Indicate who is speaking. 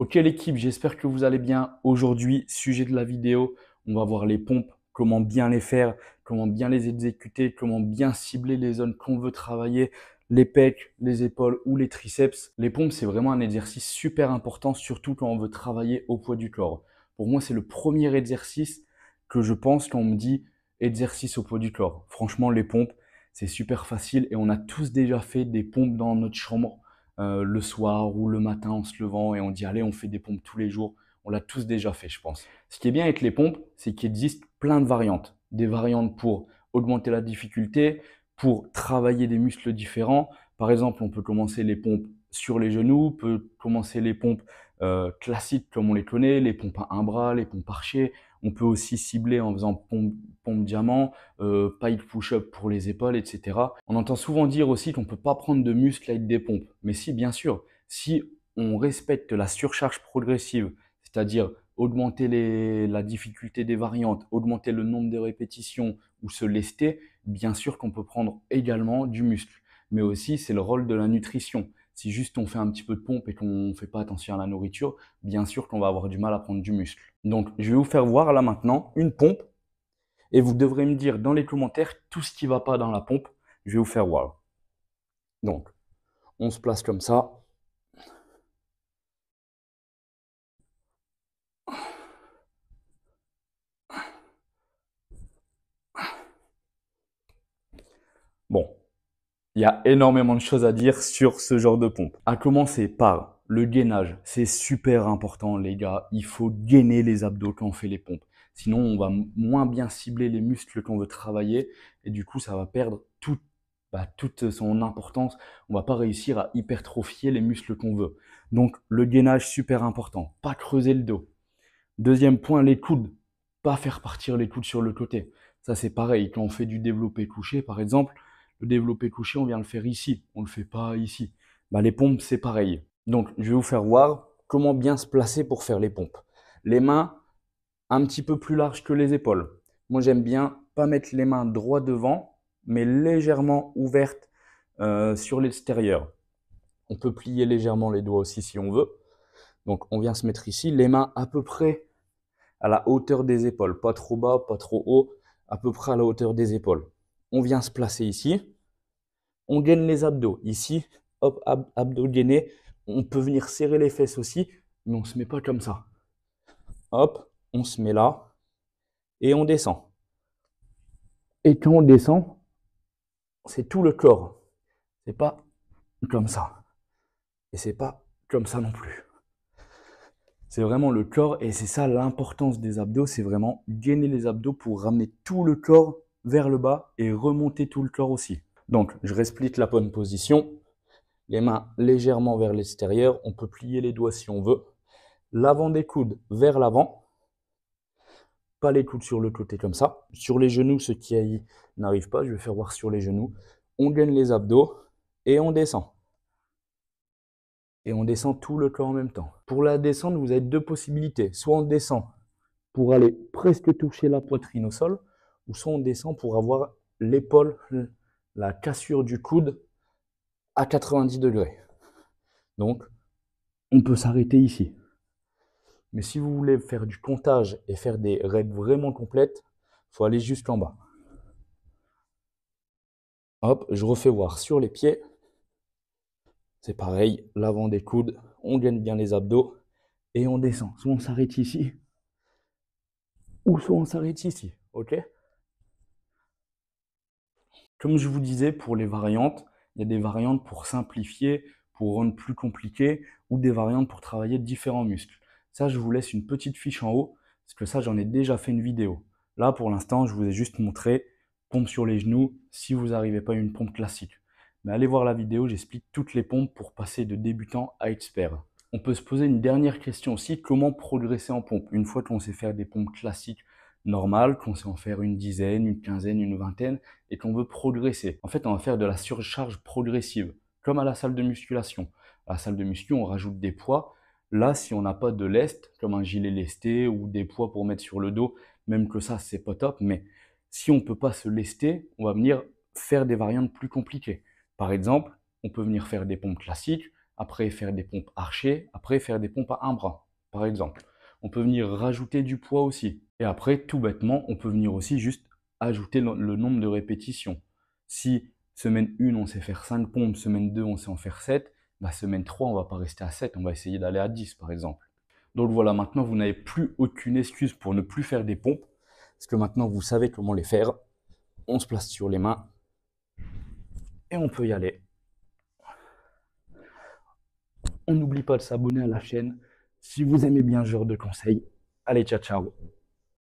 Speaker 1: Ok l'équipe, j'espère que vous allez bien. Aujourd'hui, sujet de la vidéo, on va voir les pompes, comment bien les faire, comment bien les exécuter, comment bien cibler les zones qu'on veut travailler, les pecs, les épaules ou les triceps. Les pompes, c'est vraiment un exercice super important, surtout quand on veut travailler au poids du corps. Pour moi, c'est le premier exercice que je pense quand on me dit exercice au poids du corps. Franchement, les pompes, c'est super facile et on a tous déjà fait des pompes dans notre chambre le soir ou le matin en se levant et on dit allez, on fait des pompes tous les jours. On l'a tous déjà fait, je pense. Ce qui est bien avec les pompes, c'est qu'il existe plein de variantes. Des variantes pour augmenter la difficulté, pour travailler des muscles différents. Par exemple, on peut commencer les pompes sur les genoux, on peut commencer les pompes classiques comme on les connaît, les pompes à un bras, les pompes archées. On peut aussi cibler en faisant pompe diamant, pike push-up pour les épaules, etc. On entend souvent dire aussi qu'on ne peut pas prendre de muscle avec des pompes. Mais si, bien sûr, si on respecte la surcharge progressive, c'est-à-dire augmenter la difficulté des variantes, augmenter le nombre de répétitions ou se lester, bien sûr qu'on peut prendre également du muscle. Mais aussi, c'est le rôle de la nutrition. Si juste on fait un petit peu de pompe et qu'on ne fait pas attention à la nourriture, bien sûr qu'on va avoir du mal à prendre du muscle. Donc, je vais vous faire voir là maintenant une pompe et vous devrez me dire dans les commentaires tout ce qui ne va pas dans la pompe. Je vais vous faire voir. Donc, on se place comme ça. Bon, il y a énormément de choses à dire sur ce genre de pompe. À commencer par le gainage. C'est super important, les gars. Il faut gainer les abdos quand on fait les pompes. Sinon, on va moins bien cibler les muscles qu'on veut travailler. Et du coup, ça va perdre toute son importance. On va pas réussir à hypertrophier les muscles qu'on veut. Donc, le gainage, super important. Pas creuser le dos. Deuxième point, les coudes. Pas faire partir les coudes sur le côté. Ça, c'est pareil. Quand on fait du développé couché, par exemple, le développé couché, on vient le faire ici. On ne le fait pas ici. Bah, les pompes, c'est pareil. Donc, je vais vous faire voir comment bien se placer pour faire les pompes. Les mains un petit peu plus larges que les épaules. Moi, j'aime bien pas mettre les mains droit devant, mais légèrement ouvertes sur l'extérieur. On peut plier légèrement les doigts aussi si on veut. Donc, on vient se mettre ici, les mains à peu près à la hauteur des épaules, pas trop bas, pas trop haut, à peu près à la hauteur des épaules. On vient se placer ici, on gaine les abdos. Ici, hop, abdos gainés. On peut venir serrer les fesses aussi, mais on ne se met pas comme ça. Hop, on se met là et on descend. Et quand on descend, c'est tout le corps. C'est pas comme ça. Et c'est pas comme ça non plus. C'est vraiment le corps et c'est ça l'importance des abdos, c'est vraiment gainer les abdos pour ramener tout le corps vers le bas et remonter tout le corps aussi. Donc, je réexplique la bonne position. Les mains légèrement vers l'extérieur. On peut plier les doigts si on veut. L'avant des coudes vers l'avant. Pas les coudes sur le côté comme ça. Sur les genoux, ceux qui n'arrivent pas, je vais faire voir sur les genoux. On gaine les abdos et on descend. Et on descend tout le corps en même temps. Pour la descente, vous avez deux possibilités. Soit on descend pour aller presque toucher la poitrine au sol, ou soit on descend pour avoir l'épaule, la cassure du coude à 90 degrés. Donc, on peut s'arrêter ici. Mais si vous voulez faire du comptage et faire des règles vraiment complètes, il faut aller jusqu'en bas. Hop, je refais voir sur les pieds. C'est pareil, l'avant des coudes, on gaine bien les abdos et on descend. Soit on s'arrête ici, ou soit on s'arrête ici, ok? Comme je vous disais, pour les variantes, il y a des variantes pour simplifier, pour rendre plus compliqué, ou des variantes pour travailler différents muscles. Ça, je vous laisse une petite fiche en haut, parce que ça, j'en ai déjà fait une vidéo. Là, pour l'instant, je vous ai juste montré pompe sur les genoux, si vous n'arrivez pas à une pompe classique. Mais allez voir la vidéo, j'explique toutes les pompes pour passer de débutant à expert. On peut se poser une dernière question aussi, comment progresser en pompe? Une fois qu'on sait faire des pompes classiques normales, qu'on sait en faire une dizaine, une quinzaine, une vingtaine, et qu'on veut progresser. En fait, on va faire de la surcharge progressive, comme à la salle de musculation. À la salle de muscu, on rajoute des poids. Là, si on n'a pas de lest, comme un gilet lesté ou des poids pour mettre sur le dos, même que ça, c'est pas top, mais si on ne peut pas se lester, on va venir faire des variantes plus compliquées. Par exemple, on peut venir faire des pompes classiques après faire des pompes archées, après faire des pompes à un bras, par exemple. On peut venir rajouter du poids aussi. Et après, tout bêtement, on peut venir aussi juste ajouter le nombre de répétitions. Si semaine 1, on sait faire 5 pompes, semaine 2, on sait en faire 7, bah, semaine 3, on va pas rester à 7, on va essayer d'aller à 10 par exemple. Donc voilà, maintenant vous n'avez plus aucune excuse pour ne plus faire des pompes, parce que maintenant vous savez comment les faire. On se place sur les mains et on peut y aller. On n'oublie pas de s'abonner à la chaîne si vous aimez bien ce genre de conseils. Allez, ciao ciao.